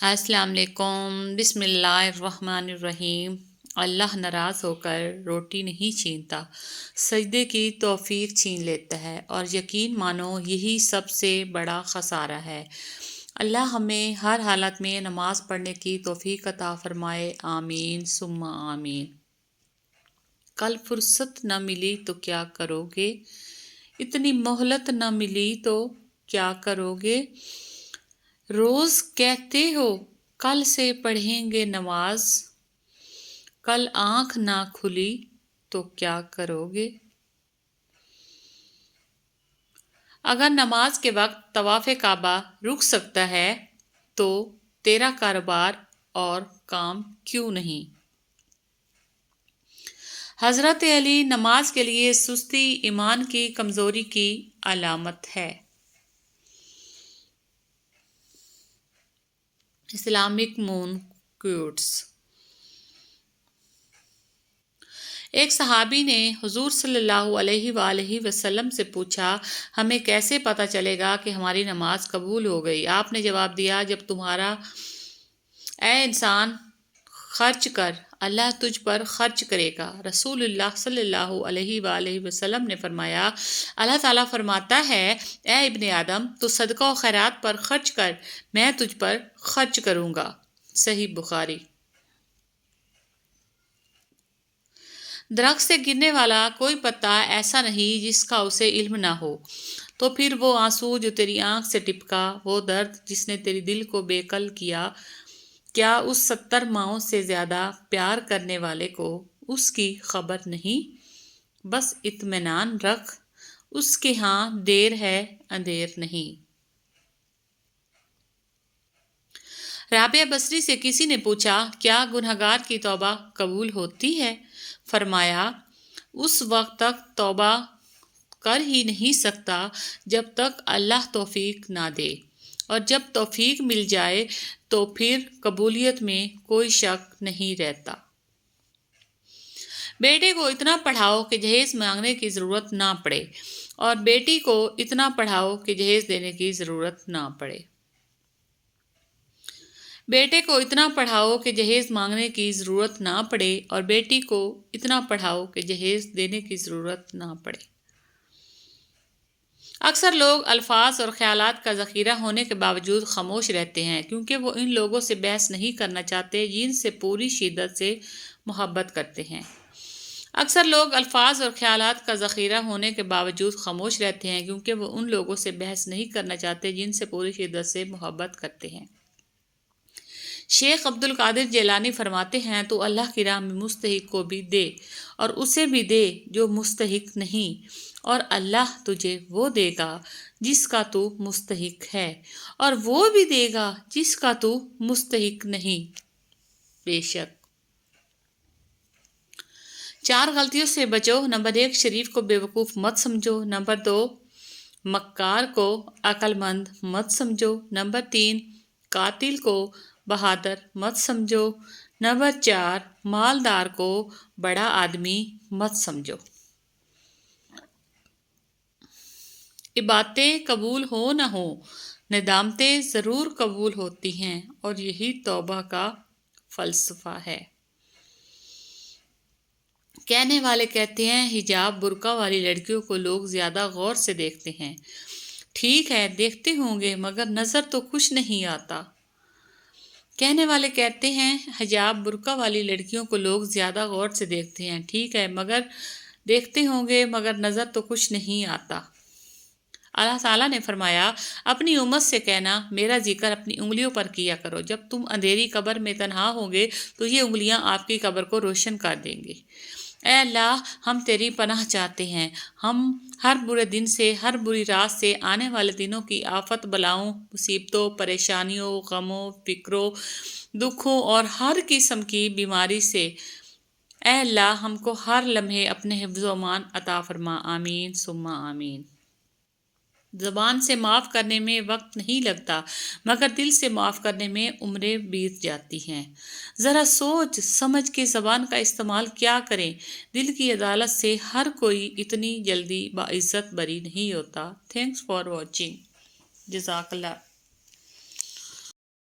अस्सलाम वालेकुम। बिस्मिल्लाहिर्रहमानिर्रहीम। अल्लाह नाराज़ होकर रोटी नहीं छीनता, सजदे की तौफीक छीन लेता है, और यकीन मानो यही सबसे बड़ा खसारा है। अल्लाह हमें हर हालत में नमाज पढ़ने की तौफीक अता फरमाए, आमीन सुम्मा आमीन। कल फुर्सत न मिली तो क्या करोगे, इतनी मोहलत न मिली तो क्या करोगे। रोज कहते हो कल से पढ़ेंगे नमाज, कल आंख ना खुली तो क्या करोगे। अगर नमाज के वक्त तवाफ़े काबा रुक सकता है तो तेरा कारोबार और काम क्यों नहीं। हज़रत अली नमाज के लिए सुस्ती ईमान की कमज़ोरी की अलामत है। Islamic moon quotes. एक सहाबी ने हुजूर सल्लल्लाहु अलैहि वसल्लम से पूछा, हमें कैसे पता चलेगा कि हमारी नमाज कबूल हो गई। आपने जवाब दिया, जब तुम्हारा ऐ इंसान खर्च कर, अल्लाह तुझ पर खर्च करेगा। रसूलुल्लाह सल्लल्लाहु अलैहि वसल्लम ने फरमाया, अल्लाह ताला फरमाता है, ऐ इब्ने आदम तू सदका और खैरात पर खर्च कर, मैं तुझ पर खर्च करूँगा। सही बुखारी। दरख्त से गिरने वाला कोई पत्ता ऐसा नहीं जिसका उसे इल्म ना हो, तो फिर वो आंसू जो तेरी आंख से टिपका, वो दर्द जिसने तेरे दिल को बेकल किया, क्या उस 70 माओं से ज़्यादा प्यार करने वाले को उसकी खबर नहीं। बस इत्मीनान रख, उसके यहाँ देर है अंधेर नहीं। राबिया बसरी से किसी ने पूछा, क्या गुनहगार की तौबा कबूल होती है। फरमाया, उस वक्त तक तौबा कर ही नहीं सकता जब तक अल्लाह तौफीक ना दे, और जब तौफीक मिल जाए तो फिर कबूलियत में कोई शक नहीं रहता। बेटे को इतना पढ़ाओ कि जहेज मांगने की ज़रूरत ना पड़े, और बेटी को इतना पढ़ाओ कि जहेज देने की ज़रूरत ना पड़े। बेटे को इतना पढ़ाओ कि जहेज मांगने की ज़रूरत ना पड़े, और बेटी को इतना पढ़ाओ कि जहेज देने की ज़रूरत ना पड़े। अक्सर लोग अल्फाज और ख्यालात का ज़ख़ीरा होने के बावजूद खामोश रहते हैं, क्योंकि वो इन लोगों से बहस नहीं करना चाहते जिनसे पूरी शिद्दत से मोहब्बत करते हैं। अक्सर लोग अल्फाज और ख्यालात का ज़ख़ीरा होने के बावजूद खामोश रहते हैं, क्योंकि वो उन लोगों से बहस नहीं करना चाहते जिनसे पूरी शिद्दत से मोहब्बत करते हैं। शेख अब्दुल कादिर जेलानी फरमाते हैं, तो अल्लाह की राह में मुस्तहिक को भी दे, और उसे भी दे जो मुस्तहिक नहीं, और अल्लाह तुझे वो देगा जिसका तू मुस्तहिक है, और वो भी देगा जिसका तू मुस्तहिक नहीं। बेशक। 4 गलतियों से बचो। नंबर 1, शरीफ को बेवकूफ़ मत समझो। नंबर 2, मक्कार को अक्लमंद मत समझो। नंबर 3, कातिल को बहादुर मत समझो। नंबर 4, मालदार को बड़ा आदमी मत समझो। इबादतें कबूल हो न हो, निदामतें ज़रूर कबूल होती हैं, और यही तौबा का फ़लसफ़ा है। कहने वाले कहते हैं, हिजाब बुर्का वाली लड़कियों को लोग ज़्यादा गौर से देखते हैं। ठीक है, देखते होंगे, मगर नज़र तो कुछ नहीं आता। कहने वाले कहते हैं, हिजाब बुर्का वाली लड़कियों को लोग ज़्यादा गौर से देखते हैं। ठीक है, मगर देखते होंगे, मगर नज़र तो कुछ नहीं आता। अल्लाह ताला ने फरमाया, अपनी उम्मत से कहना, मेरा जिक्र अपनी उंगलियों पर किया करो। जब तुम अंधेरी कब्र में तन्हा होगे तो ये उंगलियां आपकी कब्र को रोशन कर देंगी। ऐ अल्लाह, हम तेरी पनाह चाहते हैं। हम हर बुरे दिन से, हर बुरी रात से, आने वाले दिनों की आफत बलाओं, मुसीबतों, परेशानियों, गमों, फिक्रों, दुखों और हर किस्म की बीमारी से, ऐ अल्लाह, हमको हर लम्हे अपने हिफ्ज़-ओ-अमान अता फरमा, आमीन सुम्मा आमीन। ज़बान से माफ़ करने में वक्त नहीं लगता, मगर दिल से माफ़ करने में उम्रें बीत जाती हैं। ज़रा सोच समझ के ज़बान का इस्तेमाल क्या करें। दिल की अदालत से हर कोई इतनी जल्दी बाइज़्ज़त बरी नहीं होता। Thanks for watching. जज़ाकल्लाह।